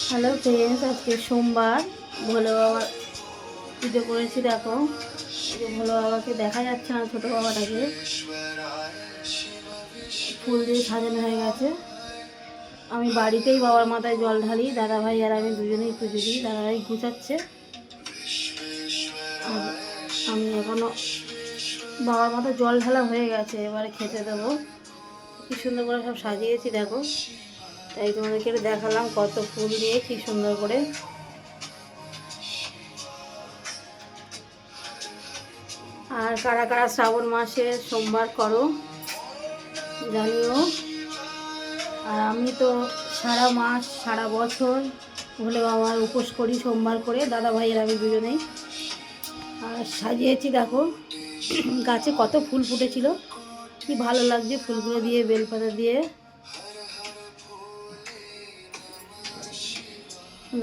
Hello friends, আজকে সোমবার। ভোলে বাবা পুজো করেছি। দেখো, এই যে ভোলে বাবাকে দেখা যাচ্ছে না, ছোটো বাবাটাকে ফুল দিয়ে সাজানো হয়ে গেছে। আমি বাড়িতেই বাবার মাথায় জল ঢালি, দাদাভাই আর আমি দুজনেই পুজো দিই। দাদাভাই গুছাচ্ছে আর আমি এখনও বাবার মাথায় জল ঢালা হয়ে গেছে, এবারে খেতে দেবো। কি সুন্দর করে সব সাজিয়েছি দেখো, তাই তোমাদেরকে দেখালাম কত ফুল দিয়ে কি সুন্দর করে। আর কারা কারা শ্রাবণ মাসে সোমবার করো জানিও। আর আমি তো সারা মাস সারা বছর ভোলে বাবার উপোস করি সোমবার করে, দাদা ভাইয়ের আমি দুজনেই। আর সাজিয়েছি দেখো, গাছে কত ফুল ফুটেছিল, কি ভালো লাগছে ফুলগুলো দিয়ে, বেলপাতা দিয়ে।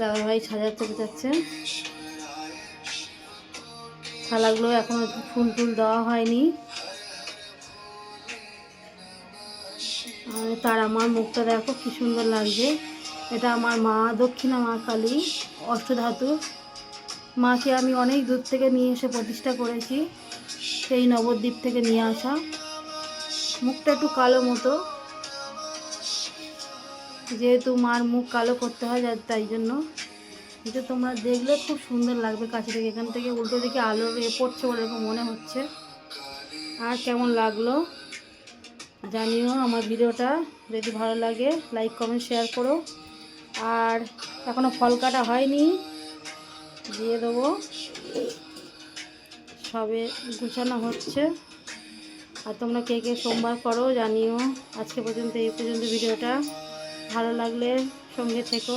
দাদা ভাই সাজাতে যাচ্ছে। থালাগুলো এখনো ফুল টুল দেওয়া হয়নি। আর তার আমার মুখটা দেখো কি সুন্দর লাগছে। এটা আমার মা, দক্ষিণা মা কালী অষ্টধাতু। মাকে আমি অনেক দূর থেকে নিয়ে এসে প্রতিষ্ঠা করেছি, সেই নবদ্বীপ থেকে নিয়ে আসা। মুখটা একটু কালো মতো, যেহেতু মার মুখ কালো করতে হয় তাই জন্য। এটা তোমরা দেখলে খুব সুন্দর লাগবে কাছে থেকে। এখান থেকে উল্টো দিকে আলো পড়ছে বলে এরকম মনে হচ্ছে। আর কেমন লাগলো জানিও। আমার ভিডিওটা যদি ভালো লাগে লাইক কমেন্ট শেয়ার করো। আর এখনও ফল কাটা হয়নি, দিয়ে দেবো, সবে গুছানো হচ্ছে। আর তোমরা কে কে সোমবার করো জানিও। আজকে পর্যন্ত এই পর্যন্ত ভিডিওটা, ভালো লাগলে সঙ্গে থেকো।